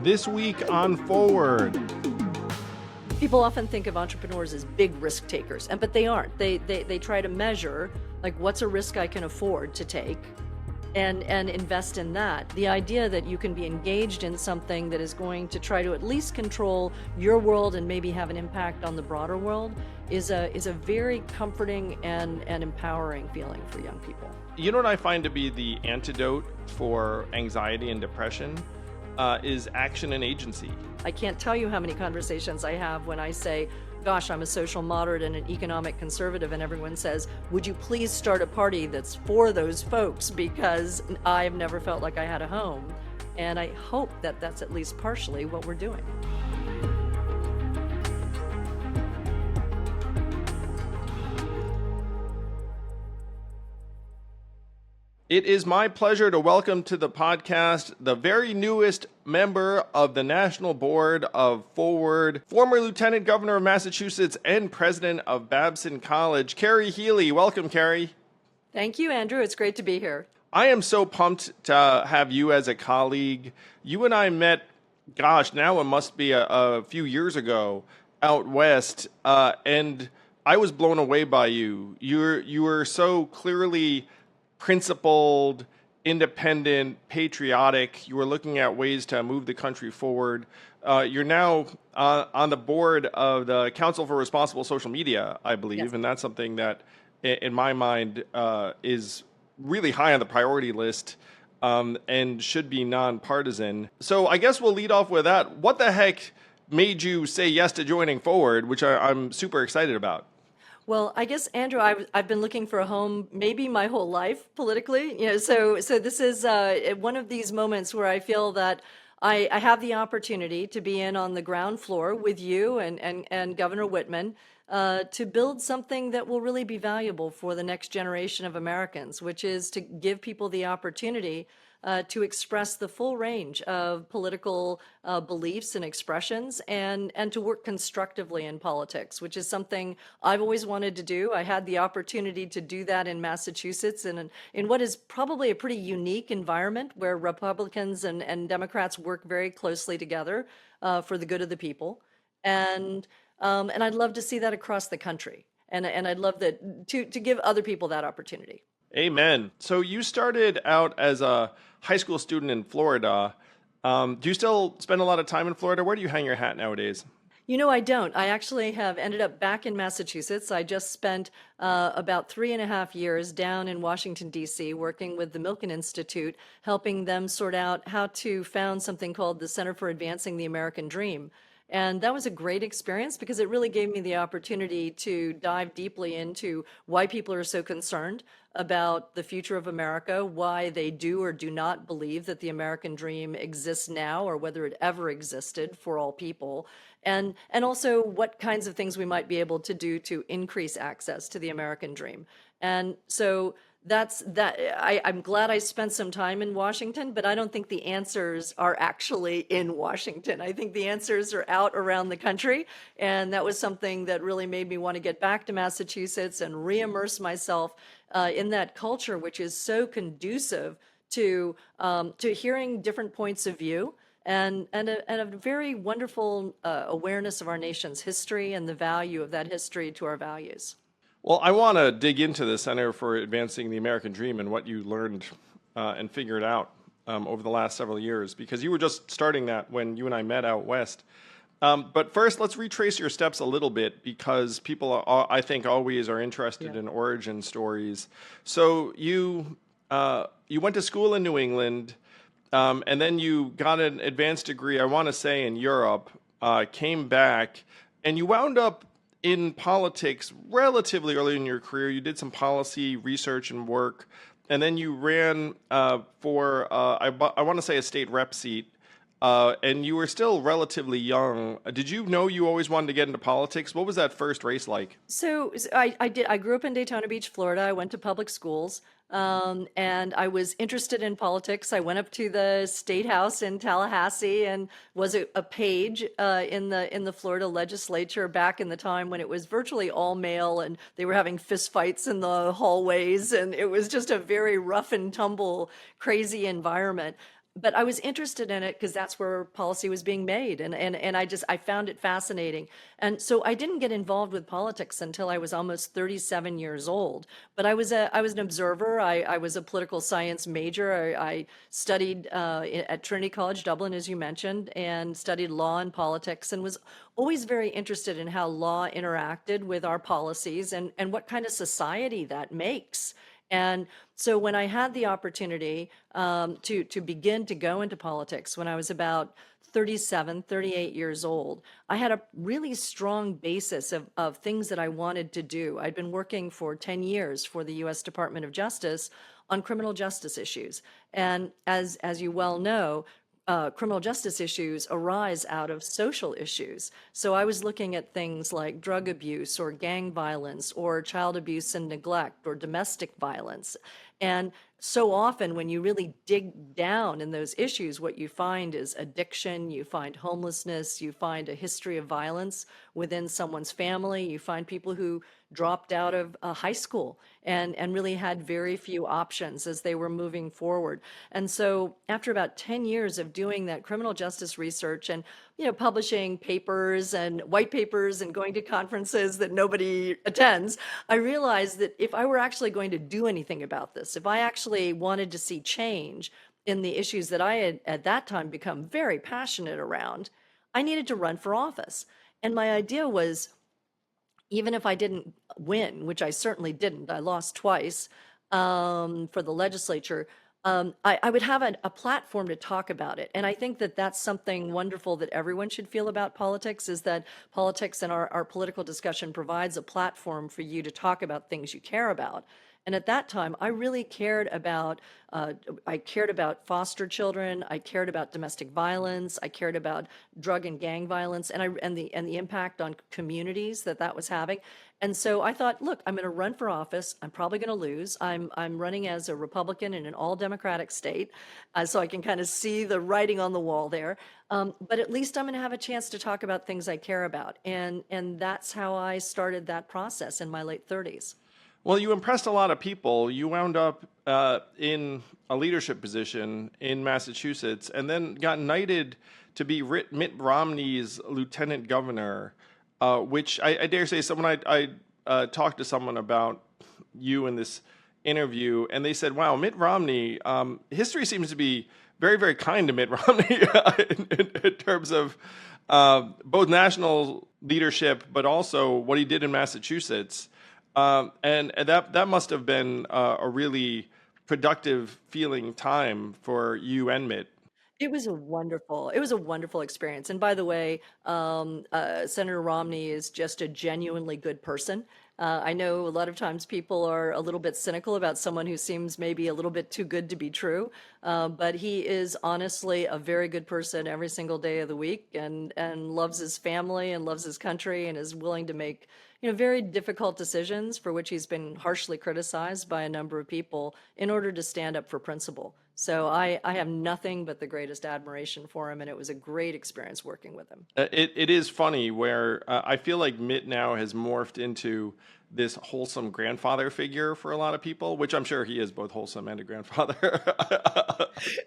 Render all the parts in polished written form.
This week on Forward. People often think of entrepreneurs as big risk takers, but they aren't. They try to measure, like, what's a risk I can afford to take and invest in that. The idea that you can be engaged in something that is going to try to at least control your world and maybe have an impact on the broader world is a very comforting and empowering feeling for young people. You know what I find to be the antidote for anxiety and depression is action and agency. I can't tell you how many conversations I have when I say, gosh, I'm a social moderate and an economic conservative, and everyone says, would you please start a party that's for those folks, because I've never felt like I had a home. And I hope that that's at least partially what we're doing. It is my pleasure to welcome to the podcast the very newest member of the National Board of Forward, former Lieutenant Governor of Massachusetts and President of Babson College, Kerry Healey. Welcome, Kerry. Thank you, Andrew. It's great to be here. I am so pumped to have you as a colleague. You and I met, gosh, now it must be a few years ago out west, and I was blown away by you. You were so clearly principled, independent, patriotic. You were looking at ways to move the country forward. You're now on the board of the Council for Responsible Social Media, I believe, yes. And that's something that, in my mind, is really high on the priority list and should be nonpartisan. So I guess we'll lead off with that. What the heck made you say yes to joining Forward, which I'm super excited about? Well, I guess, Andrew, I've been looking for a home maybe my whole life politically. So this is one of these moments where I feel that I have the opportunity to be in on the ground floor with you and Governor Whitman to build something that will really be valuable for the next generation of Americans, which is to give people the opportunity to express the full range of political beliefs and expressions and to work constructively in politics, which is something I've always wanted to do. I had the opportunity to do that in Massachusetts and in what is probably a pretty unique environment where Republicans and Democrats work very closely together for the good of the people. And I'd love to see that across the country. And I'd love to give other people that opportunity. Amen. So you started out as a high school student in Florida. Do you still spend a lot of time in Florida? Where do you hang your hat nowadays? You know, I don't. I actually have ended up back in Massachusetts. I just spent about 3.5 years down in Washington, D.C., working with the Milken Institute, helping them sort out how to found something called the Center for Advancing the American Dream. And that was a great experience because it really gave me the opportunity to dive deeply into why people are so concerned about the future of America, why they do or do not believe that the American dream exists now or whether it ever existed for all people, and also what kinds of things we might be able to do to increase access to the American dream. And so that's that. I'm glad I spent some time in Washington, but I don't think the answers are actually in Washington. I think the answers are out around the country, and that was something that really made me want to get back to Massachusetts and re-immerse myself in that culture, which is so conducive to hearing different points of view and a very wonderful awareness of our nation's history and the value of that history to our values. Well, I want to dig into the Center for Advancing the American Dream and what you learned and figured out over the last several years, because you were just starting that when you and I met out west. But first, let's retrace your steps a little bit, because people, I think, always are interested in origin stories. So you went to school in New England, and then you got an advanced degree, I want to say, in Europe, came back, and you wound up in politics relatively early in your career. You did some policy research and work, and then you ran for, I want to say, a state rep seat, and you were still relatively young. Did you know you always wanted to get into politics? What was that first race like? So I did. I grew up in Daytona Beach, Florida. I went to public schools. And I was interested in politics. I went up to the State House in Tallahassee and was a page in the Florida legislature back in the time when it was virtually all male and they were having fist fights in the hallways, and it was just a very rough and tumble, crazy environment. but I was interested in it because that's where policy was being made, and I found it fascinating. And so I didn't get involved with politics until I was almost 37 years old. But I was an observer. I was a political science major. I studied at Trinity College Dublin, as you mentioned, and studied law and politics, and was always very interested in how law interacted with our policies and what kind of society that makes. And so when I had the opportunity to begin to go into politics when I was about 37, 38 years old, I had a really strong basis of things that I wanted to do. I'd been working for 10 years for the US Department of Justice on criminal justice issues. And as you well know, criminal justice issues arise out of social issues. So I was looking at things like drug abuse or gang violence or child abuse and neglect or domestic violence. And so often, when you really dig down in those issues, what you find is addiction, you find homelessness, you find a history of violence within someone's family, you find people who dropped out of high school and really had very few options as they were moving forward. And so after about 10 years of doing that criminal justice research and publishing papers and white papers and going to conferences that nobody attends, I realized that if I were actually going to do anything about this, if I actually wanted to see change in the issues that I had at that time become very passionate around, I needed to run for office. And my idea was, even if I didn't win, which I certainly didn't, I lost twice for the legislature, I would have a platform to talk about it. And I think that that's something wonderful that everyone should feel about politics, is that politics and our political discussion provides a platform for you to talk about things you care about. And at that time, I really I cared about foster children. I cared about domestic violence. I cared about drug and gang violence, and the impact on communities that that was having. And so I thought, look, I'm going to run for office. I'm probably going to lose. I'm running as a Republican in an all Democratic state, so I can kind of see the writing on the wall there. But at least I'm going to have a chance to talk about things I care about, and that's how I started that process in my late 30s. Well, you impressed a lot of people. You wound up in a leadership position in Massachusetts and then got knighted to be Mitt Romney's lieutenant governor, which I dare say I talked to someone about you in this interview, and they said, wow, Mitt Romney, history seems to be very, very kind to Mitt Romney in terms of both national leadership, but also what he did in Massachusetts. And that must have been a really productive feeling time for you and Mitt. It was a wonderful experience. And by the way, Senator Romney is just a genuinely good person. I know a lot of times people are a little bit cynical about someone who seems maybe a little bit too good to be true, but he is honestly a very good person every single day of the week, and loves his family and loves his country and is willing to make very difficult decisions for which he's been harshly criticized by a number of people in order to stand up for principle. So I have nothing but the greatest admiration for him, and it was a great experience working with him. It is funny where I feel like Mitt now has morphed into this wholesome grandfather figure for a lot of people, which I'm sure he is both wholesome and a grandfather.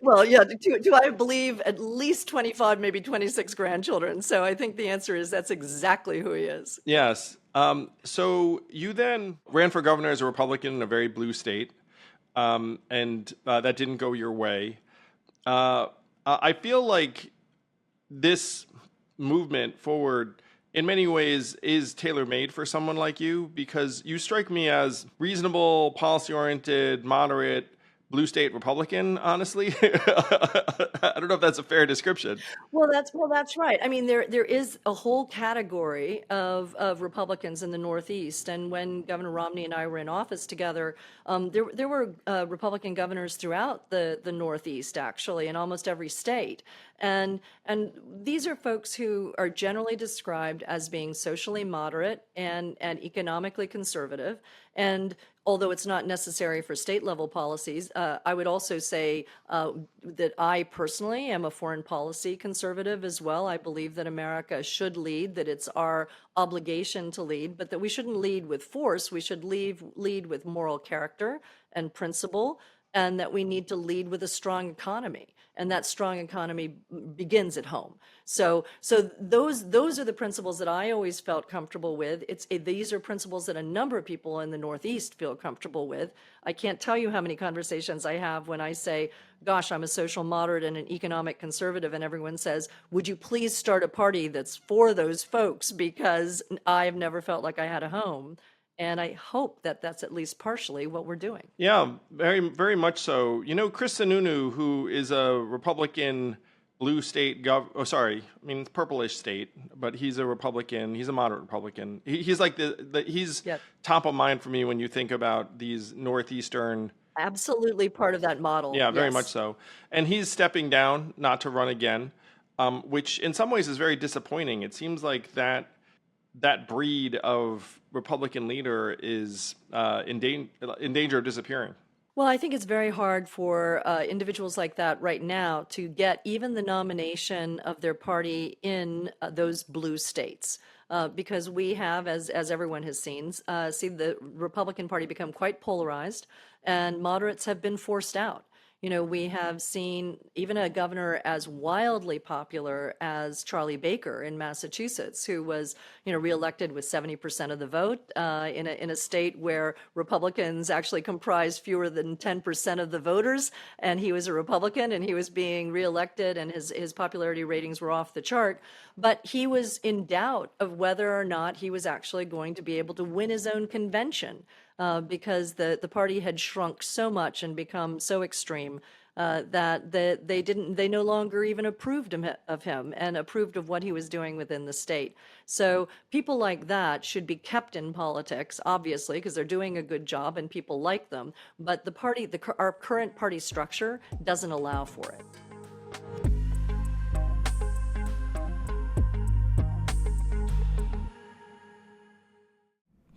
Well, yeah, do I believe at least 25, maybe 26 grandchildren. So I think the answer is that's exactly who he is. Yes. So you then ran for governor as a Republican in a very blue state, and that didn't go your way. I feel like this movement forward, in many ways, is tailor-made for someone like you, because you strike me as reasonable, policy-oriented, moderate, blue state Republican, honestly. I don't know if that's a fair description. Well, that's right. I mean, there is a whole category of Republicans in the Northeast, and when Governor Romney and I were in office together, there were Republican governors throughout the Northeast, actually, in almost every state, and these are folks who are generally described as being socially moderate and economically conservative, and although it's not necessary for state level policies, I would also say that I personally am a foreign policy conservative as well. I believe that America should lead, that it's our obligation to lead, but that we shouldn't lead with force. We should lead with moral character and principle, and that we need to lead with a strong economy. and that strong economy begins at home. So those are the principles that I always felt comfortable with. These are principles that a number of people in the Northeast feel comfortable with. I can't tell you how many conversations I have when I say, gosh, I'm a social moderate and an economic conservative, and everyone says, would you please start a party that's for those folks, because I've never felt like I had a home. And I hope that that's at least partially what we're doing. Yeah, very, very much so. You know, Chris Sununu, who is a Republican blue state purplish state, but he's a Republican. He's a moderate Republican. He's like he's Yep. top of mind for me when you think about these Northeastern. Absolutely part of that model. Yeah, very much Yes. so. And he's stepping down not to run again, which in some ways is very disappointing. It seems like that breed of Republican leader is in danger of disappearing. Well, I think it's very hard for individuals like that right now to get even the nomination of their party in those blue states. Because we have, as everyone has seen the Republican Party become quite polarized, and moderates have been forced out. You know, we have seen even a governor as wildly popular as Charlie Baker in Massachusetts, who was, reelected with 70% of the vote in a state where Republicans actually comprise fewer than 10% of the voters. And he was a Republican, and he was being reelected, and his popularity ratings were off the chart. But he was in doubt of whether or not he was actually going to be able to win his own convention. Because the party had shrunk so much and become so extreme that they no longer even approved of him and approved of what he was doing within the state. So people like that should be kept in politics, obviously, because they're doing a good job and people like them. But our current party structure doesn't allow for it.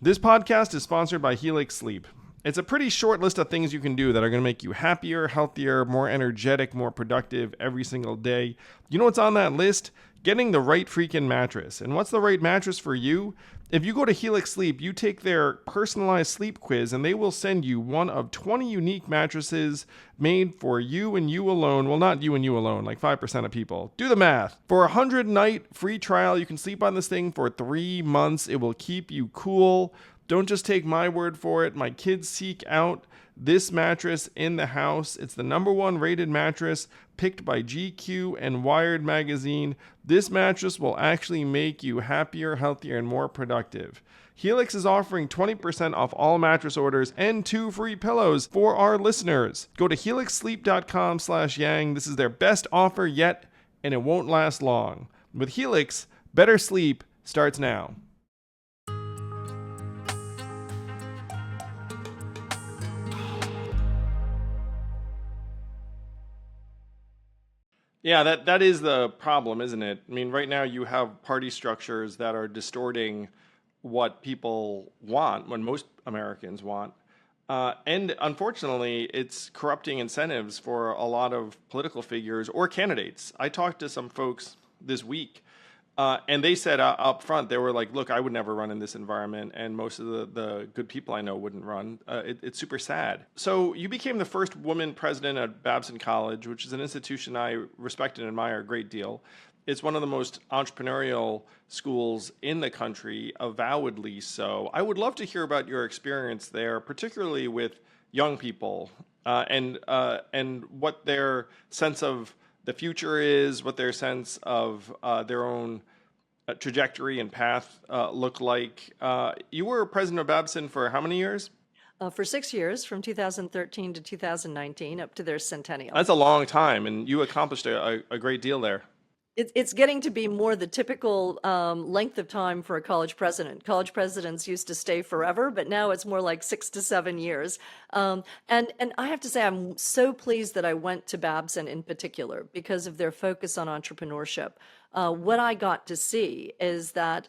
This podcast is sponsored by Helix Sleep. It's a pretty short list of things you can do that are going to make you happier, healthier, more energetic, more productive every single day. You know what's on that list? Getting the right freaking mattress. And what's the right mattress for you? If you go to Helix Sleep, you take their personalized sleep quiz, and they will send you one of 20 unique mattresses made for you and you alone. Well, not you and you alone, like 5% of people. Do the math. For a 100-night free trial, you can sleep on this thing for 3 months. It will keep you cool. Don't just take my word for it. My kids seek out this mattress in the house. It's the #1 rated mattress picked by GQ and Wired magazine. This mattress will actually make you happier, healthier, and more productive. Helix is offering 20% off all mattress orders and 2 free pillows for our listeners. Go to helixsleep.com/yang. This is their best offer yet, and it won't last long. With Helix, better sleep starts now. Yeah, that is the problem, isn't it? I mean, right now you have party structures that are distorting what people want, what most Americans want. And unfortunately, it's corrupting incentives for a lot of political figures or candidates. I talked to some folks this week, and they said up front, they were like, look, I would never run in this environment, and most of the good people I know wouldn't run. It's super sad. So you became the first woman president at Babson College, which is an institution I respect and admire a great deal. It's one of the most entrepreneurial schools in the country, avowedly so. I would love to hear about your experience there, particularly with young people, and what their sense of the future is, what their sense of their own trajectory and path look like. You were president of Babson for how many years? For 6 years, from 2013 to 2019, up to their centennial. That's a long time, and you accomplished a great deal there. It's getting to be more the typical length of time for a college president. College presidents used to stay forever, but now it's more like 6 to 7 years. And I have to say, I'm so pleased that I went to Babson in particular because of their focus on entrepreneurship. What I got to see is that,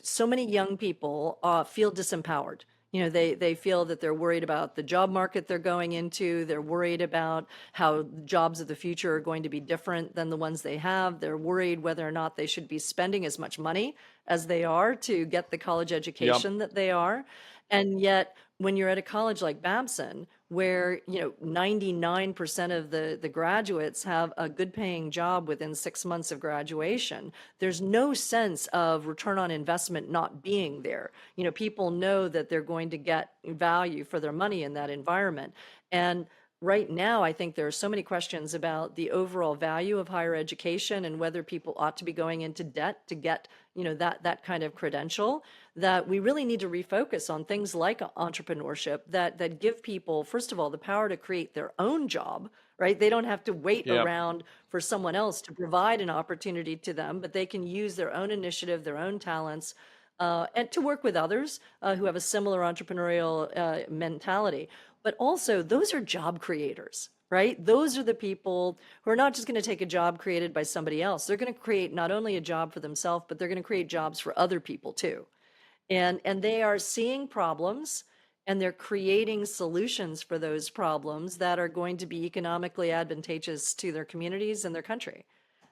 so many young people feel disempowered. They feel that they're worried about the job market they're going into. They're worried about how jobs of the future are going to be different than the ones they have. They're worried whether or not they should be spending as much money as they are to get the college education that they are. And yet, when you're at a college like Babson, where 99% of the graduates have a good paying job within 6 months of graduation. There's no sense of return on investment not being there. People know that they're going to get value for their money in that environment. And right now, I think there are so many questions about the overall value of higher education and whether people ought to be going into debt to get, that kind of credential, that we really need to refocus on things like entrepreneurship that give people, first of all, the power to create their own job, right? They don't have to wait Yep. around for someone else to provide an opportunity to them, but they can use their own initiative, their own talents, and to work with others who have a similar entrepreneurial mentality. But also, those are job creators, right? Those are the people who are not just going to take a job created by somebody else. They're going to create not only a job for themselves, but they're going to create jobs for other people too. And they are seeing problems and they're creating solutions for those problems that are going to be economically advantageous to their communities and their country.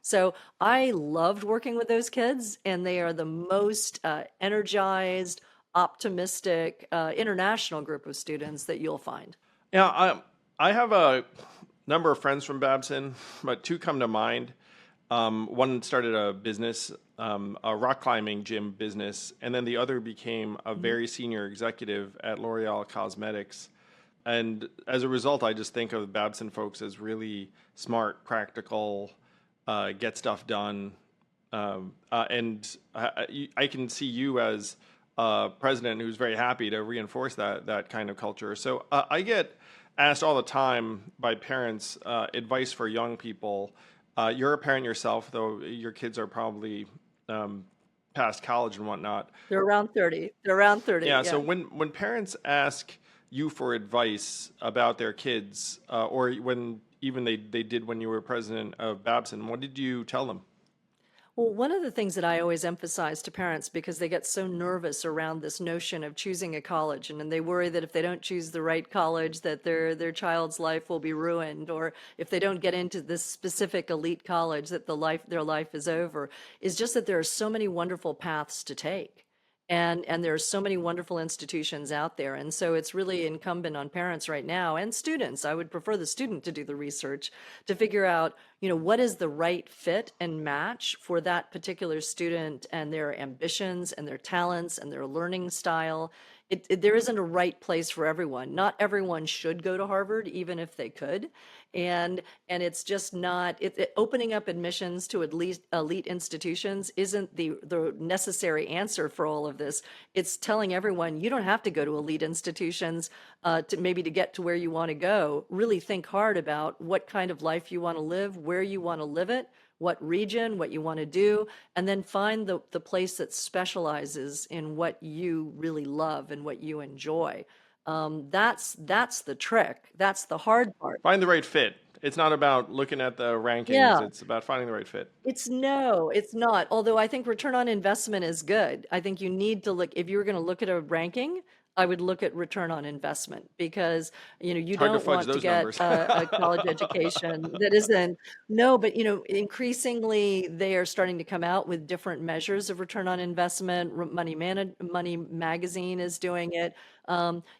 So I loved working with those kids, and they are the most energized, optimistic, international group of students that you'll find. Yeah, I have a number of friends from Babson, but two come to mind. One started a business, a rock climbing gym business, and then the other became a very senior executive at L'Oreal Cosmetics. And as a result, I just think of the Babson folks as really smart, practical, get stuff done. And I can see you as a president who's very happy to reinforce that kind of culture. So I get asked all the time by parents advice for young people. You're a parent yourself, though your kids are probably past college and whatnot. They're around 30. They're around 30. Yeah. So Yeah. when parents ask you for advice about their kids, or when even they did when you were president of Babson, what did you tell them? Well, one of the things that I always emphasize to parents, because they get so nervous around this notion of choosing a college, and then they worry that if they don't choose the right college, that their child's life will be ruined, or if they don't get into this specific elite college, that their life is over, is just that there are so many wonderful paths to take. And there are so many wonderful institutions out there. And so it's really incumbent on parents right now and students. I would prefer the student to do the research to figure out, what is the right fit and match for that particular student and their ambitions and their talents and their learning style. There isn't a right place for everyone. Not everyone should go to Harvard, even if they could. And it's just not opening up admissions to at least elite institutions isn't the necessary answer for all of this. It's telling everyone you don't have to go to elite institutions to get to where you want to go. Really think hard about what kind of life you want to live, where you want to live it, what region, what you want to do, and then find the place that specializes in what you really love and what you enjoy. That's the trick. That's the hard part. Find the right fit. It's not about looking at the rankings. Yeah, It's about finding the right fit. it's not. Although I think return on investment is good. I think you need to look, if you were going to look at a ranking, I would look at return on investment because, you It's hard to don't fudge want to those get numbers. a college education that isn't, no, but, increasingly they are starting to come out with different measures of return on investment. Money Magazine is doing it.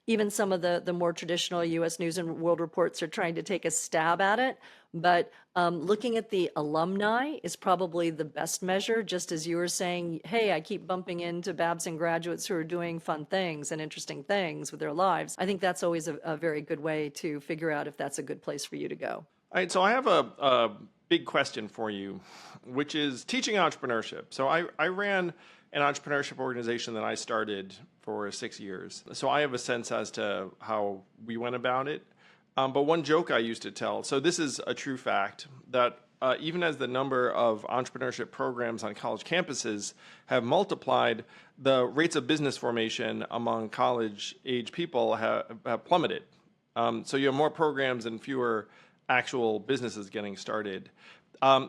Even some of the more traditional U.S. News and World Reports are trying to take a stab at it. But looking at the alumni is probably the best measure, just as you were saying, hey, I keep bumping into Babson graduates who are doing fun things and interesting things with their lives. I think that's always a very good way to figure out if that's a good place for you to go. All right, so I have a big question for you, which is teaching entrepreneurship. So I ran an entrepreneurship organization that I started for 6 years. So I have a sense as to how we went about it. But one joke I used to tell, so this is a true fact, that even as the number of entrepreneurship programs on college campuses have multiplied, the rates of business formation among college-age people have plummeted. So you have more programs and fewer actual businesses getting started.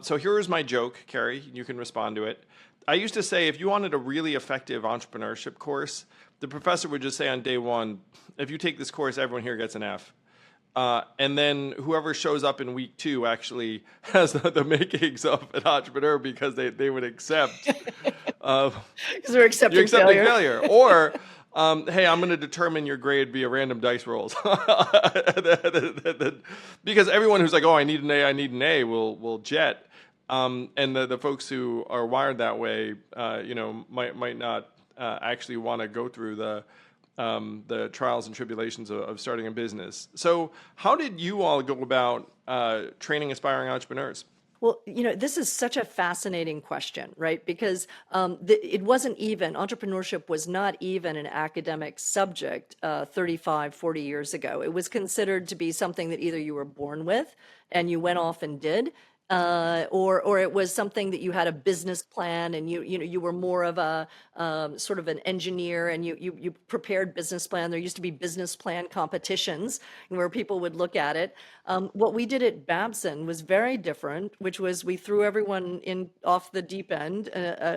So here's my joke, Kerry. You can respond to it. I used to say if you wanted a really effective entrepreneurship course, the professor would just say on day one, if you take this course, everyone here gets an F. And then whoever shows up in week 2 actually has the makings of an entrepreneur because they would accept Because we're you're accepting accepting failure. failure. Or Hey, I'm going to determine your grade via random dice rolls. Because everyone who's like, oh, I need an A will jet. And the folks who are wired that way, might not actually want to go through the trials and tribulations of starting a business. So how did you all go about training aspiring entrepreneurs? Well, this is such a fascinating question, right? Because it wasn't even, entrepreneurship was not even an academic subject 35, 40 years ago. It was considered to be something that either you were born with and you went off and did, or it was something that you had a business plan and you were more of a sort of an engineer and you prepared business plan. There used to be business plan competitions where people would look at it. What we did at Babson was very different, which was we threw everyone in off the deep end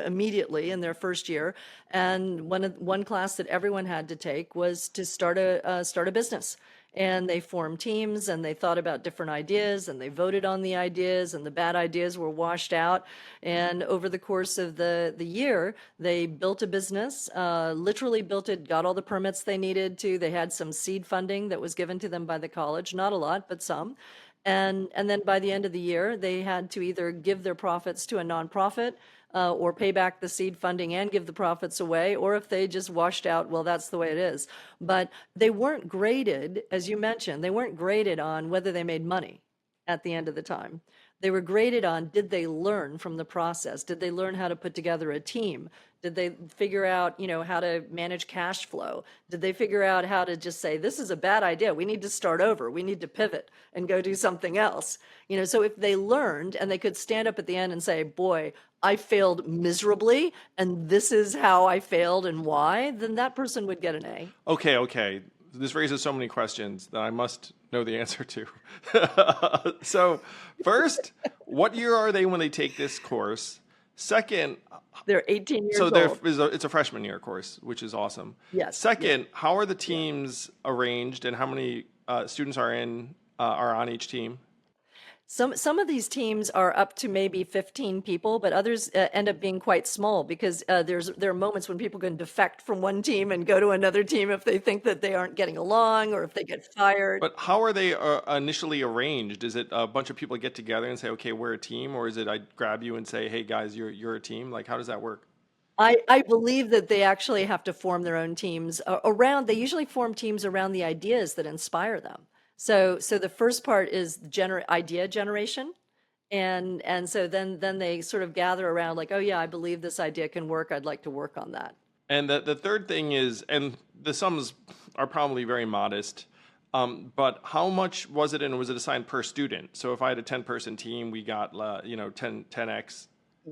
immediately in their first year, and one class that everyone had to take was to start a business. And they formed teams and they thought about different ideas and they voted on the ideas and the bad ideas were washed out. And over the course of the year, they built a business, literally built it, got all the permits they needed to. They had some seed funding that was given to them by the college, not a lot, but some. And then by the end of the year, they had to either give their profits to a nonprofit or pay back the seed funding and give the profits away, or if they just washed out, well, that's the way it is. But they weren't graded, as you mentioned, they weren't graded on whether they made money at the end of the time. They were graded on, did they learn from the process? Did they learn how to put together a team? Did they figure out, how to manage cash flow? Did they figure out how to just say, this is a bad idea. We need to start over. We need to pivot and go do something else. So if they learned and they could stand up at the end and say, boy, I failed miserably, and this is how I failed and why, then that person would get an A. Okay. This raises so many questions that I must know the answer to. So, first, what year are they when they take this course? Second, They're 18 years so old. it's a freshman year course, which is awesome. Yes. Second, how are the teams arranged, and how many students are on each team? Some of these teams are up to maybe 15 people, but others end up being quite small because there are moments when people can defect from one team and go to another team if they think that they aren't getting along or if they get fired. But how are they initially arranged? Is it a bunch of people get together and say, okay, we're a team, or is it I grab you and say, hey guys, you're a team? Like, how does that work? I believe that they actually have to form their own teams around, they usually form teams around the ideas that inspire them. So the first part is idea generation. And so then they sort of gather around like, oh yeah, I believe this idea can work. I'd like to work on that. And the third thing is, and the sums are probably very modest, but how much was it, and was it assigned per student? So if I had a 10-person team, we got 10x.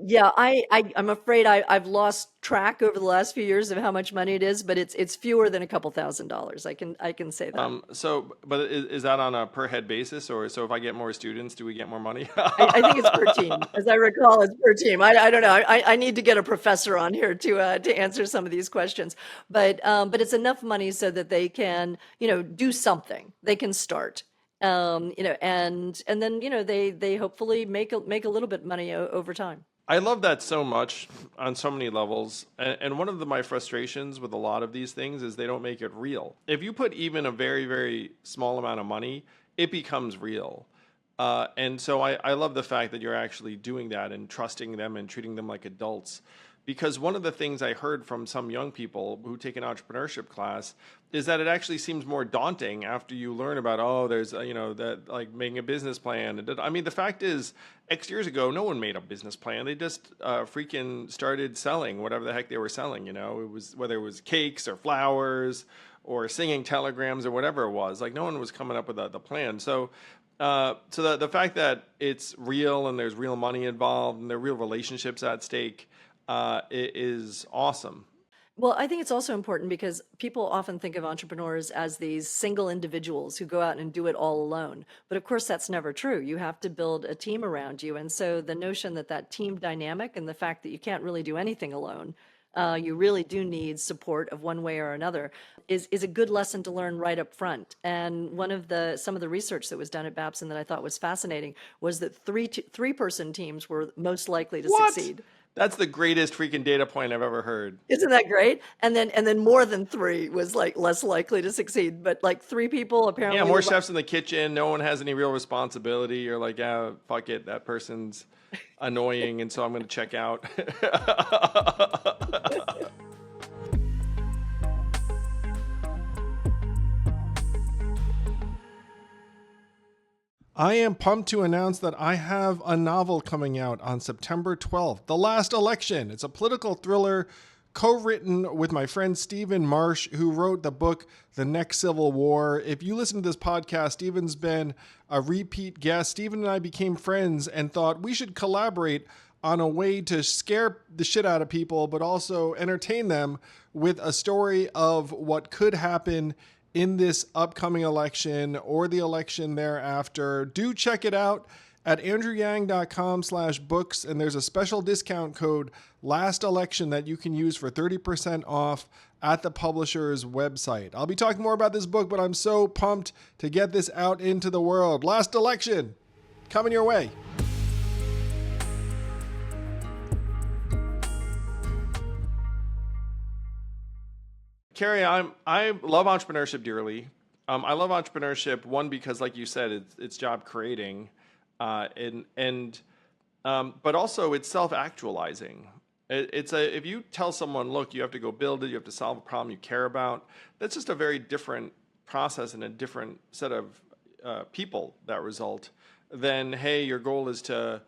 Yeah, I'm afraid I've lost track over the last few years of how much money it is, but it's fewer than a couple $1,000s. I can say that. But is that on a per head basis, or so if I get more students, do we get more money? I think it's per team, as I recall, it's per team. I don't know. I need to get a professor on here to answer some of these questions, but it's enough money so that they can do something. They can start. And then they hopefully make a little bit money over time. I love that so much on so many levels. And one of my frustrations with a lot of these things is they don't make it real. If you put even a very, very small amount of money, it becomes real. And so I love the fact that you're actually doing that and trusting them and treating them like adults. Because one of the things I heard from some young people who take an entrepreneurship class is that it actually seems more daunting after you learn about, oh, there's, that like making a business plan. I mean, the fact is, X years ago, no one made a business plan. They just freaking started selling whatever the heck they were selling. It was whether it was cakes or flowers or singing telegrams or whatever it was. Like no one was coming up with the plan. So the fact that it's real and there's real money involved and there are real relationships at stake is awesome. Well, I think it's also important because people often think of entrepreneurs as these single individuals who go out and do it all alone. But of course, that's never true. You have to build a team around you. And so the notion that team dynamic and the fact that you can't really do anything alone, you really do need support of one way or another, is a good lesson to learn right up front. And some of the research that was done at Babson that I thought was fascinating was that three-person teams were most likely to What? succeed. That's the greatest freaking data point I've ever heard. Isn't that great? And then more than three was like less likely to succeed. But like three people Yeah, apparently more were chefs in the kitchen. No one has any real responsibility. You're like, yeah, fuck it. That person's annoying, and so I'm going to check out. I am pumped to announce that I have a novel coming out on September 12th, The Last Election. It's a political thriller co-written with my friend Stephen Marsh, who wrote the book The Next Civil War. If you listen to this podcast, Stephen's been a repeat guest. Stephen and I became friends and thought we should collaborate on a way to scare the shit out of people, but also entertain them with a story of what could happen in this upcoming election or the election thereafter. Do check it out at andrewyang.com/books, and there's a special discount code last election that you can use for 30% off at the publisher's website. I'll be talking more about this book, but I'm so pumped to get this out into the world. Last election coming your way. Kerry, I love entrepreneurship dearly. I love entrepreneurship, one, because like you said, it's job creating, but also it's self-actualizing. If you tell someone, look, you have to go build it, you have to solve a problem you care about, that's just a very different process and a different set of people that result than, hey, your goal is to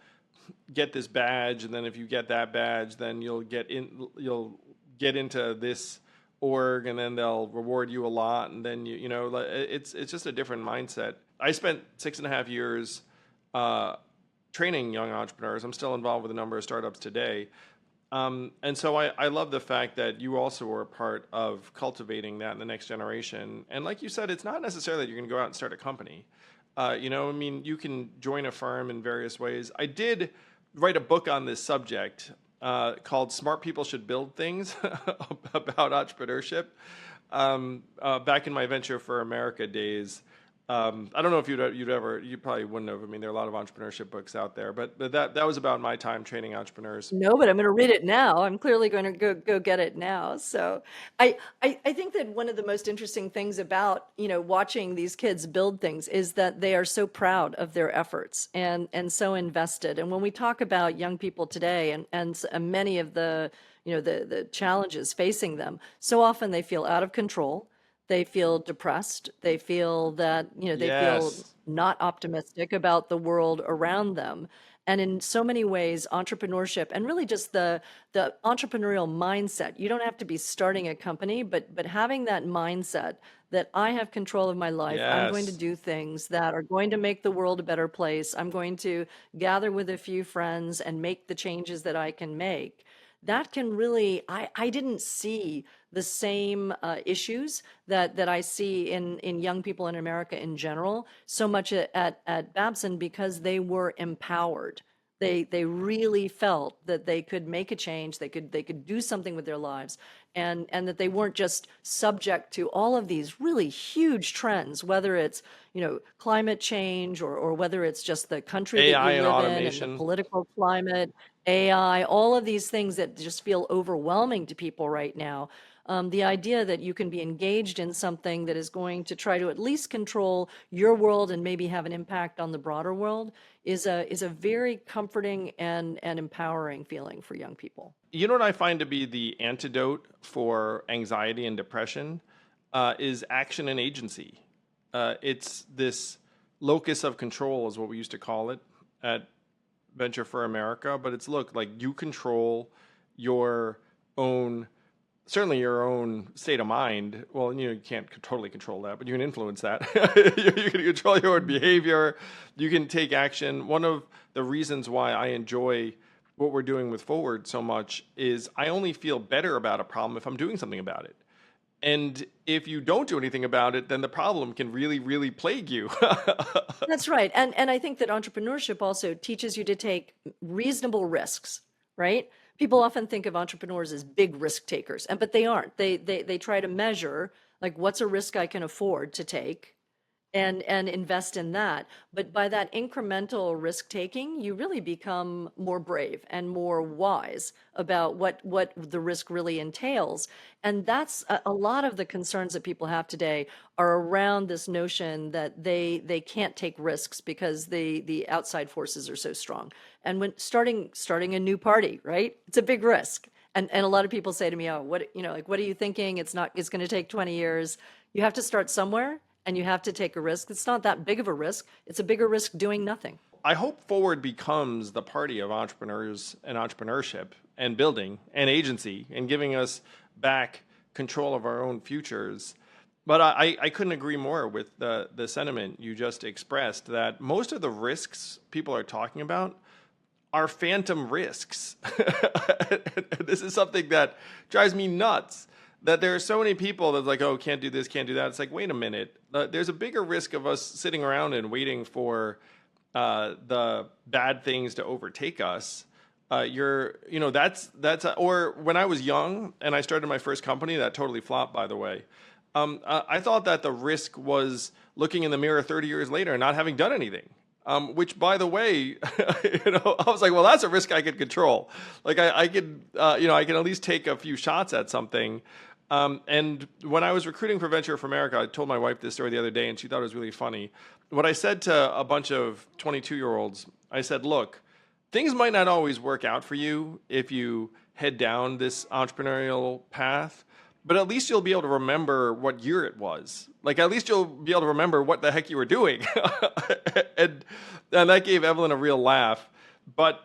get this badge, and then if you get that badge, then you'll get into this org, and then they'll reward you a lot, and then it's just a different mindset. I spent 6.5 years training young entrepreneurs. I'm still involved with a number of startups today, and so I love the fact that you also were a part of cultivating that in the next generation. And like you said, it's not necessarily that you're going to go out and start a company. You can join a firm in various ways. I did write a book on this subject called Smart People Should Build Things about entrepreneurship back in my Venture for America days. I don't know if you probably wouldn't have. I mean, there are a lot of entrepreneurship books out there, but that was about my time training entrepreneurs. No, but I'm going to read it now. I'm clearly going to go get it now. So I think that one of the most interesting things about, watching these kids build things is that they are so proud of their efforts and so invested. And when we talk about young people today and many of the, the challenges facing them, so often they feel out of control. They feel depressed. They feel that, they feel Yes. not optimistic about the world around them. And in so many ways, entrepreneurship and really just the entrepreneurial mindset, you don't have to be starting a company, but having that mindset that I have control of my life. I'm going to Yes. do things that are going to make the world a better place. I'm going to gather with a few friends and make the changes that I can make. That can really, I didn't see the same issues that I see in young people in America in general, so much at Babson, because they were empowered. They really felt that they could make a change, they could do something with their lives, and that they weren't just subject to all of these really huge trends, whether it's, climate change or whether it's just the country that you AI and live in and the automation. political climate, AI, all of these things that just feel overwhelming to people right now. The idea that you can be engaged in something that is going to try to at least control your world and maybe have an impact on the broader world is a very comforting and empowering feeling for young people. You know what I find to be the antidote for anxiety and depression is action and agency. It's this locus of control is what we used to call it at Venture for America, but it's look like you control your own, certainly your own state of mind. Well, you can't totally control that, but you can influence that. You can control your own behavior. You can take action. One of the reasons why I enjoy what we're doing with Forward so much is I only feel better about a problem if I'm doing something about it. And if you don't do anything about it, then the problem can really, really plague you. That's right. And I think that entrepreneurship also teaches you to take reasonable risks, right? People often think of entrepreneurs as big risk takers, but they aren't. They try to measure, like, what's a risk I can afford to take, and invest in that. But by that incremental risk taking, you really become more brave and more wise about what the risk really entails. And that's a lot of the concerns that people have today are around this notion that they can't take risks because the outside forces are so strong. And when starting a new party, right? It's a big risk. And a lot of people say to me, "Oh, what, like, what are you thinking? It's going to take 20 years." You have to start somewhere and you have to take a risk. It's not that big of a risk. It's a bigger risk doing nothing. I hope Forward becomes the party of entrepreneurs and entrepreneurship and building and agency and giving us back control of our own futures. But I couldn't agree more with the sentiment you just expressed that most of the risks people are talking about are phantom risks. This is something that drives me nuts. That there are so many people that's like, oh, can't do this, can't do that. It's like, wait a minute. There's a bigger risk of us sitting around and waiting for the bad things to overtake us. Or when I was young and I started my first company, that totally flopped, by the way. I thought that the risk was looking in the mirror 30 years later and not having done anything. Which, by the way, I was like, well, that's a risk I could control. Like I could, I can at least take a few shots at something. And when I was recruiting for Venture for America, I told my wife this story the other day, and she thought it was really funny. What I said to a bunch of 22-year-olds, I said, look, things might not always work out for you if you head down this entrepreneurial path, but at least you'll be able to remember what year it was. Like, at least you'll be able to remember what the heck you were doing. and that gave Evelyn a real laugh. But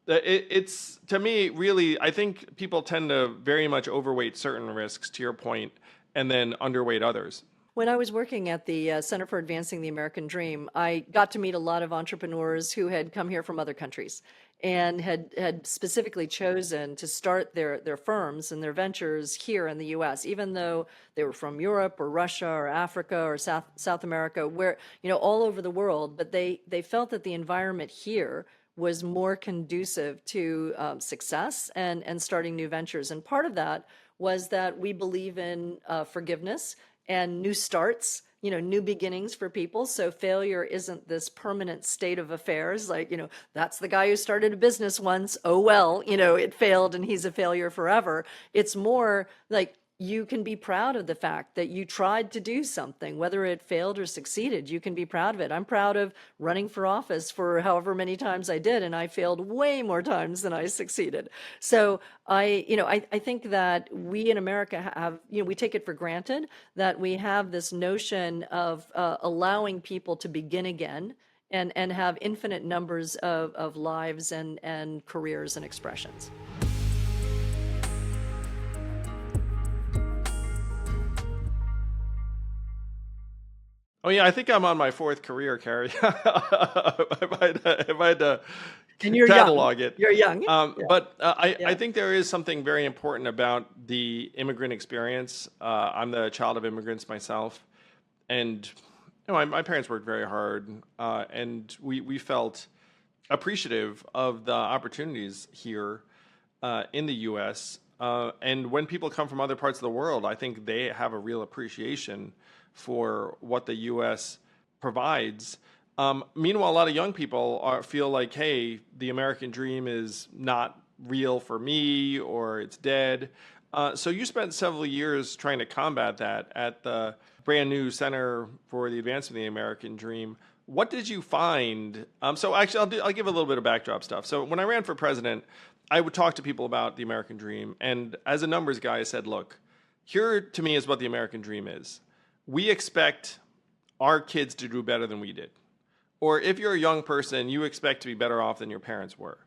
it's, to me, really, I think people tend to very much overweight certain risks, to your point, and then underweight others. When I was working at the Center for Advancing the American Dream, I got to meet a lot of entrepreneurs who had come here from other countries and had specifically chosen to start their firms and their ventures here in the US, even though they were from Europe or Russia or Africa or South America, where, all over the world, but they felt that the environment here was more conducive to success and starting new ventures. And part of that was that we believe in forgiveness and new starts, new beginnings for people. So failure isn't this permanent state of affairs. Like, that's the guy who started a business once. Oh, well, it failed and he's a failure forever. It's more like, you can be proud of the fact that you tried to do something, whether it failed or succeeded. You can be proud of it. I'm proud of running for office for however many times I did, and I failed way more times than I succeeded. So I think that we in America have, we take it for granted that we have this notion of allowing people to begin again and have infinite numbers of lives and careers and expressions. Oh yeah, I think I'm on my fourth career, Kerry. if I had to And you're catalog young. it. You're young. But I Yeah. think there is something very important about the immigrant experience. I'm the child of immigrants myself, and my parents worked very hard, and we felt appreciative of the opportunities here in the U.S. And when people come from other parts of the world, I think they have a real appreciation for what the U.S. provides. Meanwhile, a lot of young people feel like, hey, the American dream is not real for me, or it's dead. So you spent several years trying to combat that at the brand new Center for the Advancement of the American Dream. What did you find? So actually, I'll give a little bit of backdrop stuff. So when I ran for president, I would talk to people about the American dream. And as a numbers guy, I said, look, here to me is what the American dream is. We expect our kids to do better than we did. Or if you're a young person, you expect to be better off than your parents were.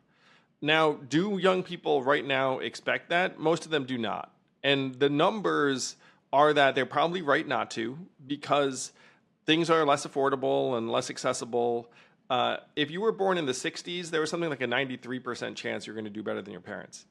Now, do young people right now expect that? Most of them do not. And the numbers are that they're probably right not to, because things are less affordable and less accessible. If you were born in the 60s, there was something like a 93% chance you're going to do better than your parents.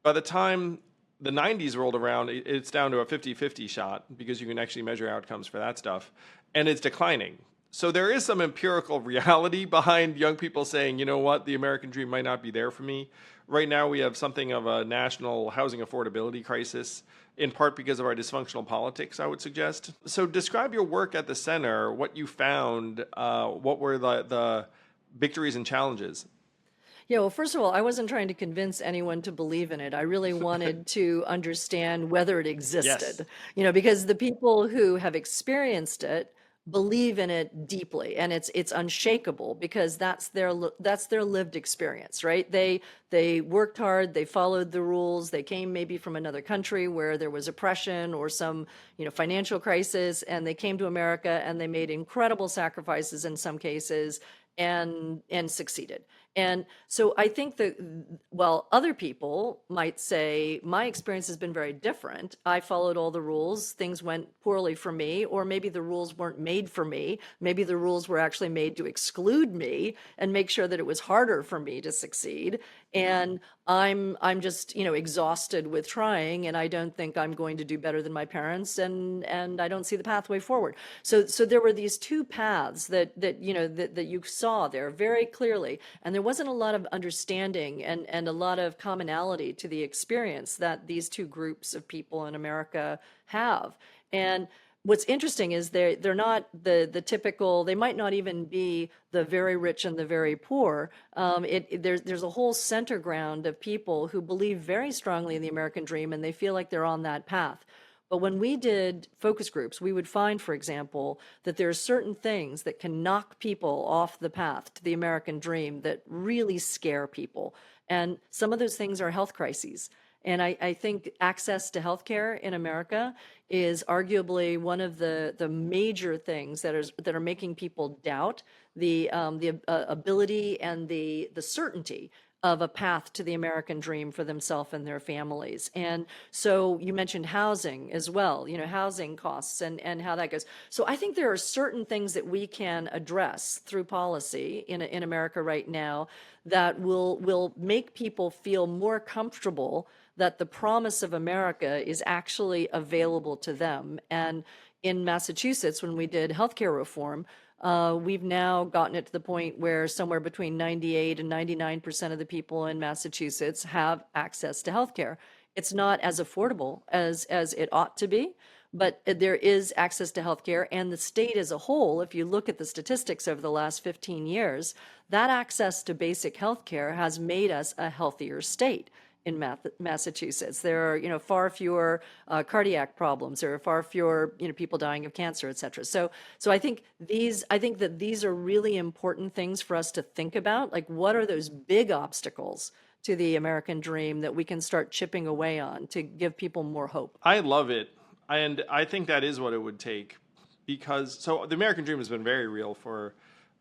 By the time the 90s rolled around, it's down to a 50-50 shot, because you can actually measure outcomes for that stuff. And it's declining. So there is some empirical reality behind young people saying, you know what, the American dream might not be there for me. Right now, we have something of a national housing affordability crisis, in part because of our dysfunctional politics, I would suggest. So describe your work at the center, what you found, what were the victories and challenges. Yeah, well, first of all, I wasn't trying to convince anyone to believe in it. I really wanted to understand whether it Yes. existed, because the people who have experienced it believe in it deeply, and it's unshakable because that's their lived experience, right? They worked hard, they followed the rules, they came maybe from another country where there was oppression or some, financial crisis, and they came to America and they made incredible sacrifices in some cases and succeeded. And so I think that while other people might say, my experience has been very different. I followed all the rules, things went poorly for me, or maybe the rules weren't made for me. Maybe the rules were actually made to exclude me and make sure that it was harder for me to succeed. And I'm just, exhausted with trying, and I don't think I'm going to do better than my parents, and I don't see the pathway forward. So there were these two paths that you saw there very clearly, and there wasn't a lot of understanding and a lot of commonality to the experience that these two groups of people in America have. And what's interesting is they're not the typical. They might not even be the very rich and the very poor. There's a whole center ground of people who believe very strongly in the American dream, and they feel like they're on that path. But when we did focus groups, we would find, for example, that there are certain things that can knock people off the path to the American dream that really scare people. And some of those things are health crises. And I think access to healthcare in America is arguably one of the major things that are making people doubt the ability and the certainty of a path to the American dream for themselves and their families. And so you mentioned housing as well, housing costs and how that goes. So I think there are certain things that we can address through policy in America right now that will make people feel more comfortable that the promise of America is actually available to them. And in Massachusetts, when we did healthcare reform, we've now gotten it to the point where somewhere between 98 and 99% of the people in Massachusetts have access to healthcare. It's not as affordable as it ought to be, but there is access to healthcare. And the state as a whole, if you look at the statistics over the last 15 years, that access to basic healthcare has made us a healthier state in Massachusetts. There are, far fewer cardiac problems. There are far fewer, people dying of cancer, et cetera. So I think that these are really important things for us to think about. Like, what are those big obstacles to the American dream that we can start chipping away on to give people more hope? I love it. And I think that is what it would take because so the American dream has been very real for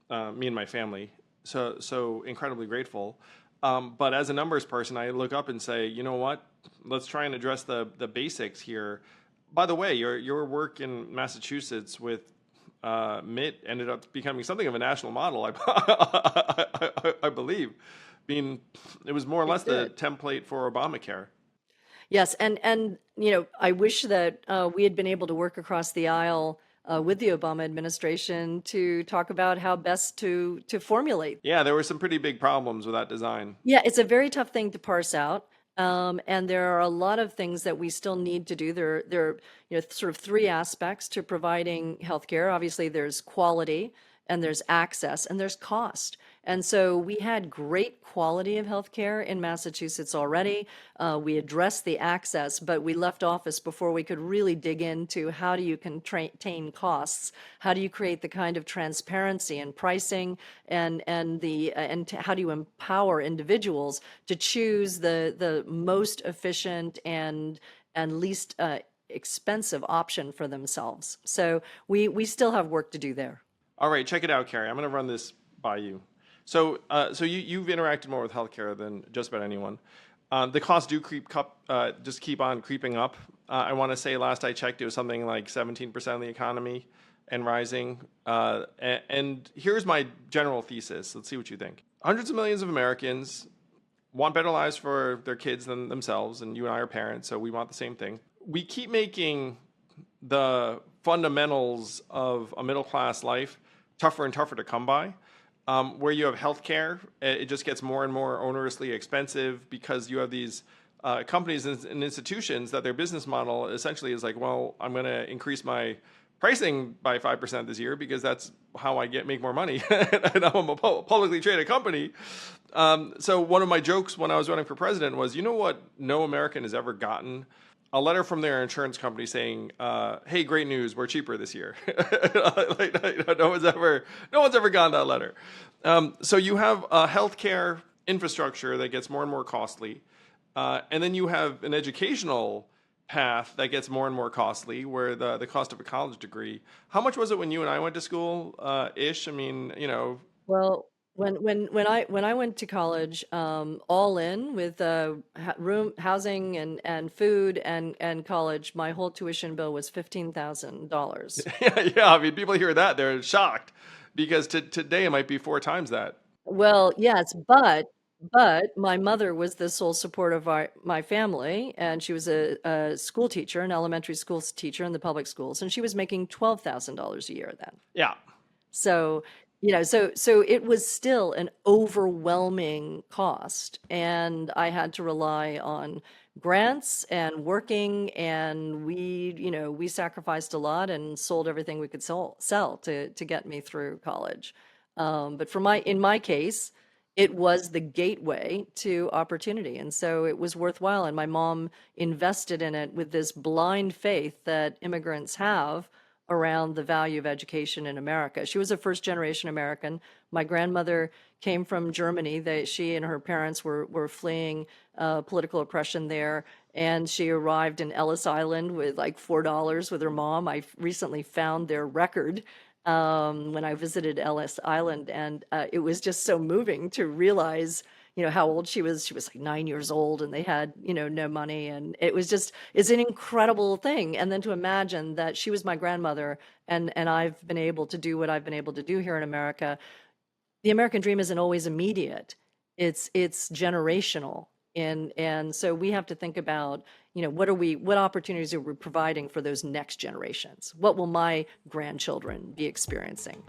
me and my family. So incredibly grateful. But as a numbers person, I look up and say, you know what? Let's try and address the basics here. By the way, your work in Massachusetts with Mitt ended up becoming something of a national model, I believe. It was more or less the template for Obamacare. Yes, and I wish that we had been able to work across the aisle with the Obama administration to talk about how best to formulate. Yeah, there were some pretty big problems with that design. Yeah, it's a very tough thing to parse out. And there are a lot of things that we still need to do. There are, sort of three aspects to providing healthcare. Obviously, there's quality, and there's access, and there's cost. And so we had great quality of healthcare in Massachusetts already. We addressed the access, but we left office before we could really dig into how do you contain costs, how do you create the kind of transparency in pricing, and how do you empower individuals to choose the most efficient and least expensive option for themselves. So we still have work to do there. All right, check it out, Kerry. I'm going to run this by you. So you've interacted more with healthcare than just about anyone. The costs do just keep on creeping up. I want to say last I checked, it was something like 17% of the economy and rising. And here's my general thesis. Let's see what you think. Hundreds of millions of Americans want better lives for their kids than themselves, and you and I are parents, so we want the same thing. We keep making the fundamentals of a middle-class life tougher and tougher to come by. Where you have healthcare, it just gets more and more onerously expensive because you have these companies and institutions that their business model essentially is like, well, I'm going to increase my pricing by 5% this year because that's how I make more money. And I'm a publicly traded company. So one of my jokes when I was running for president was, you know what? No American has ever gotten a letter from their insurance company saying, "Hey, great news, we're cheaper this year." No one's ever gotten that letter. So you have a healthcare infrastructure that gets more and more costly, and then you have an educational path that gets more and more costly, where the cost of a college degree. How much was it when you and I went to school, ish? I mean, Well, when I went to college, all in with room, housing, and food and college, my whole tuition bill was $15,000. yeah. I mean, people hear that they're shocked because today it might be 4 times that. Well, yes, but my mother was the sole support of my family, and she was a school teacher, an elementary school teacher in the public schools, and she was making $12,000 a year then. Yeah. So, so it was still an overwhelming cost, and I had to rely on grants and working, and we sacrificed a lot and sold everything we could sell to get me through college. But in my case, it was the gateway to opportunity, and so it was worthwhile. And my mom invested in it with this blind faith that immigrants have around the value of education in America. She was a first generation American. My grandmother came from Germany. She and her parents were fleeing political oppression there. And she arrived in Ellis Island with like $4 with her mom. I recently found their record when I visited Ellis Island. And it was just so moving to realize how old she was. She was like 9 years old, and they had, no money. And it's an incredible thing. And then to imagine that she was my grandmother, and I've been able to do what I've been able to do here in America. The American dream isn't always immediate. It's generational. And so we have to think about, what opportunities are we providing for those next generations? What will my grandchildren be experiencing?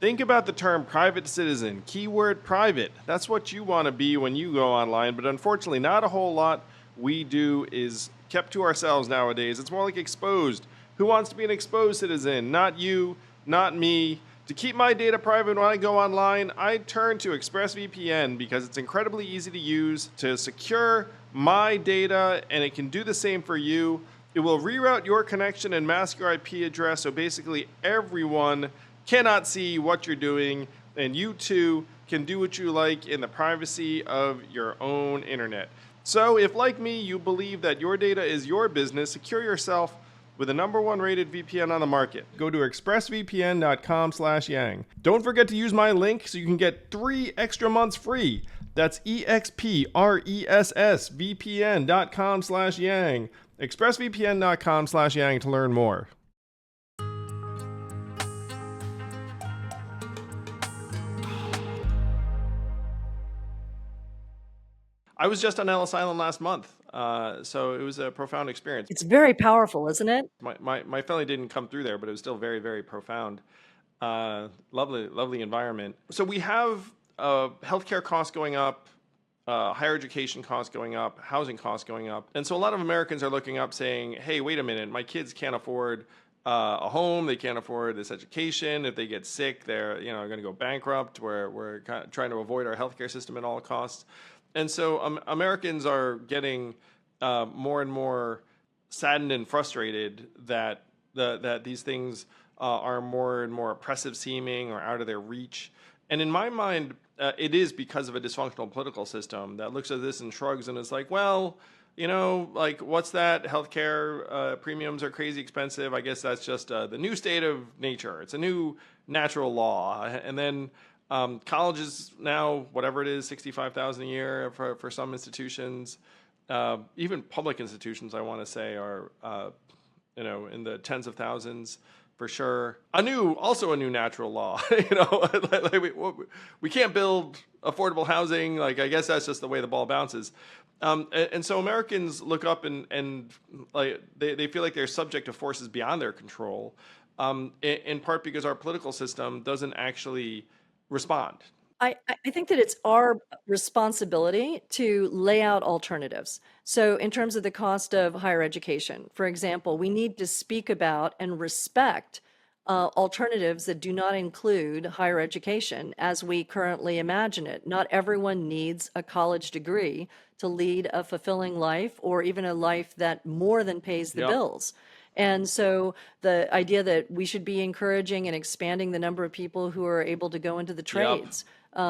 Think about the term private citizen, keyword private. That's what you want to be when you go online, but unfortunately, not a whole lot we do is kept to ourselves nowadays. It's more like exposed. Who wants to be an exposed citizen? Not you, not me. To keep my data private when I go online, I turn to ExpressVPN because it's incredibly easy to use to secure my data, and it can do the same for you. It will reroute your connection and mask your IP address, so basically everyone cannot see what you're doing, and you too can do what you like in the privacy of your own internet. So if, like me, you believe that your data is your business, secure yourself with the #1 rated VPN on the market. Go to expressvpn.com/yang. Don't forget to use my link so you can get 3 extra months free. That's expressvpn.com/yang. expressvpn.com/yang to learn more. I was just on Ellis Island last month, so it was a profound experience. It's very powerful, isn't it? My family didn't come through there, but it was still very, very profound. Lovely environment. So we have healthcare costs going up, higher education costs going up, housing costs going up. And so a lot of Americans are looking up saying, hey, wait a minute, my kids can't afford a home, they can't afford this education. If they get sick, they're going to go bankrupt. We're kind of trying to avoid our healthcare system at all costs. And so Americans are getting more and more saddened and frustrated that these things are more and more oppressive seeming or out of their reach. And in my mind, it is because of a dysfunctional political system that looks at this and shrugs and is like, well, like, what's that? Healthcare premiums are crazy expensive. I guess that's just the new state of nature. It's a new natural law. And then colleges now, whatever it is, $65,000 a year for some institutions. Even public institutions, I want to say, are in the tens of thousands. for sure. Also a new natural law. Like we can't build affordable housing. Like I guess that's just the way the ball bounces. And so Americans look up and like they feel like they're subject to forces beyond their control, in part because our political system doesn't actually respond. I think that it's our responsibility to lay out alternatives. So, in terms of the cost of higher education, for example, we need to speak about and respect alternatives that do not include higher education as we currently imagine it. Not everyone needs a college degree to lead a fulfilling life or even a life that more than pays the Yep. bills. And so the idea that we should be encouraging and expanding the number of people who are able to go into the Yep. trades.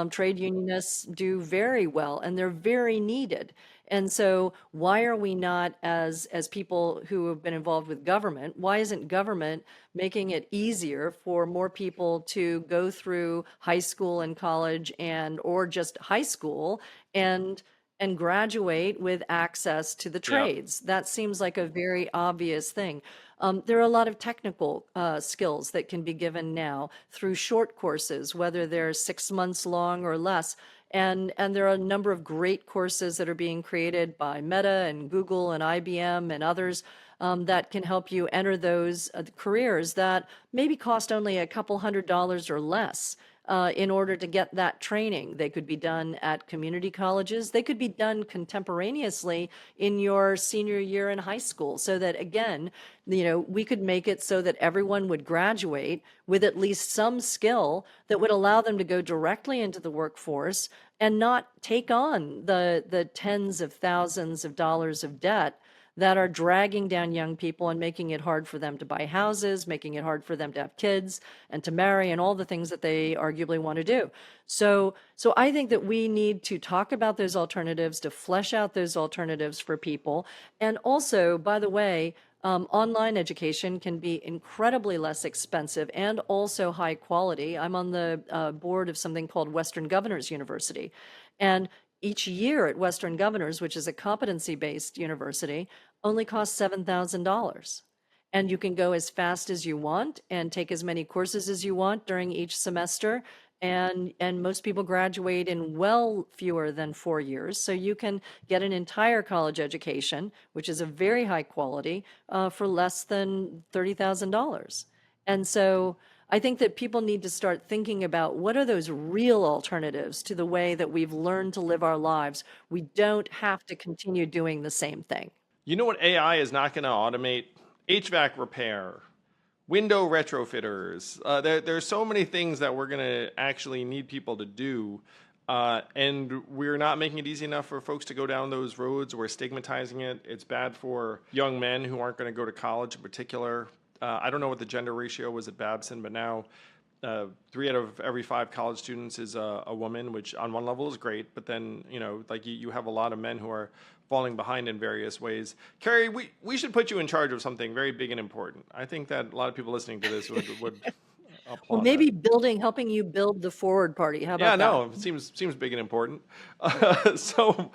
Trade unionists do very well and they're very needed. And so why are we not, as people who have been involved with government, why isn't government making it easier for more people to go through high school and college and or just high school and graduate with access to the Yep. trades? That seems like a very obvious thing. There are a lot of technical skills that can be given now through short courses, whether they're 6 months long or less. And there are a number of great courses that are being created by Meta and Google and IBM and others that can help you enter those careers that maybe cost only a couple $100s or less. In order to get that training. They could be done at community colleges. They could be done contemporaneously in your senior year in high school so that, again, we could make it so that everyone would graduate with at least some skill that would allow them to go directly into the workforce and not take on the tens of thousands of dollars of debt that are dragging down young people and making it hard for them to buy houses, making it hard for them to have kids and to marry and all the things that they arguably want to do. So I think that we need to talk about those alternatives, to flesh out those alternatives for people. And also, by the way, online education can be incredibly less expensive and also high quality. I'm on the board of something called Western Governors University. And each year at Western Governors, which is a competency-based university, only costs $7,000. And you can go as fast as you want and take as many courses as you want during each semester. And most people graduate in well fewer than 4 years. So you can get an entire college education, which is a very high quality, for less than $30,000. And so I think that people need to start thinking about what are those real alternatives to the way that we've learned to live our lives. We don't have to continue doing the same thing. You know what AI is not going to automate? HVAC repair, window retrofitters. There's so many things that we're going to actually need people to do. And we're not making it easy enough for folks to go down those roads. We're stigmatizing it. It's bad for young men who aren't going to go to college in particular. I don't know what the gender ratio was at Babson, but now 3 out of every 5 college students is a woman, which on one level is great. But then, like you have a lot of men who are falling behind in various ways. Kerry, we should put you in charge of something very big and important. I think that a lot of people listening to this would Well, applaud that. maybe helping you build the Forward Party. How Yeah, about that? no, it seems big and important. So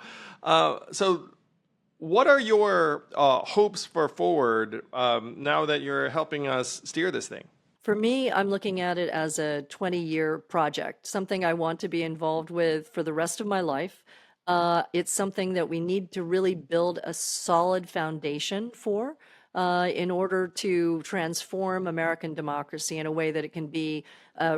what are your hopes for Forward now that you're helping us steer this thing? For me, I'm looking at it as a 20-year project, something I want to be involved with for the rest of my life. It's something that we need to really build a solid foundation for in order to transform American democracy in a way that it can be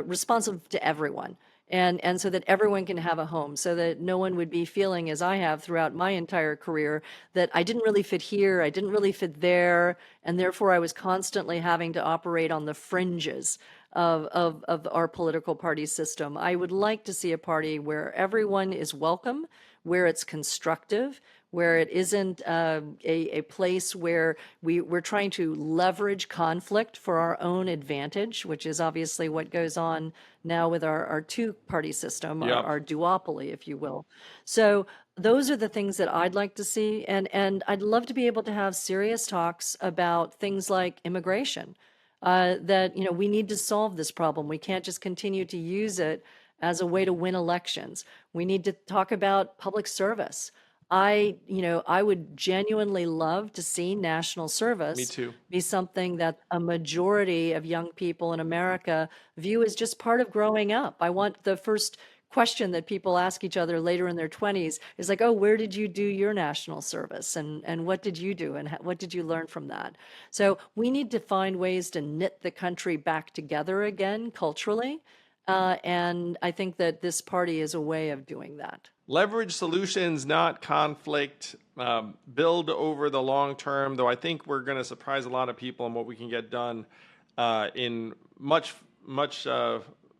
responsive to everyone. And so that everyone can have a home, so that no one would be feeling, as I have throughout my entire career, that I didn't really fit here, I didn't really fit there, and therefore I was constantly having to operate on the fringes of our political party system. I would like to see a party where everyone is welcome, where it's constructive, where it isn't a place where we're trying to leverage conflict for our own advantage, which is obviously what goes on now with our two-party system, Yep. our duopoly, if you will. So those are the things that I'd like to see. And I'd love to be able to have serious talks about things like immigration, that, we need to solve this problem. We can't just continue to use it as a way to win elections. We need to talk about public service. I would genuinely love to see national Me service too. be something that a majority of young people in America view as just part of growing up. I want the first question that people ask each other later in their 20s is like, "Oh, where did you do your national service? And what did you do? And what did you learn from that?" So we need to find ways to knit the country back together again culturally. And I think that this party is a way of doing that. Leverage solutions, not conflict. Build over the long term, though I think we're going to surprise a lot of people on what we can get done in much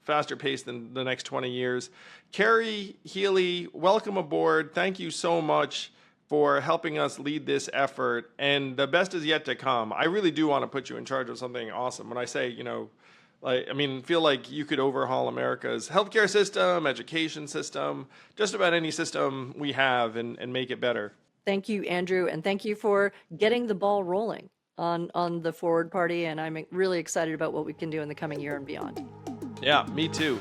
faster pace than the next 20 years. Kerry Healey, welcome aboard. Thank you so much for helping us lead this effort. And the best is yet to come. I really do want to put you in charge of something awesome. When I say, feel like you could overhaul America's healthcare system, education system, just about any system we have and make it better. Thank you, Andrew, and thank you for getting the ball rolling on the Forward Party. And I'm really excited about what we can do in the coming year and beyond. Yeah, me too.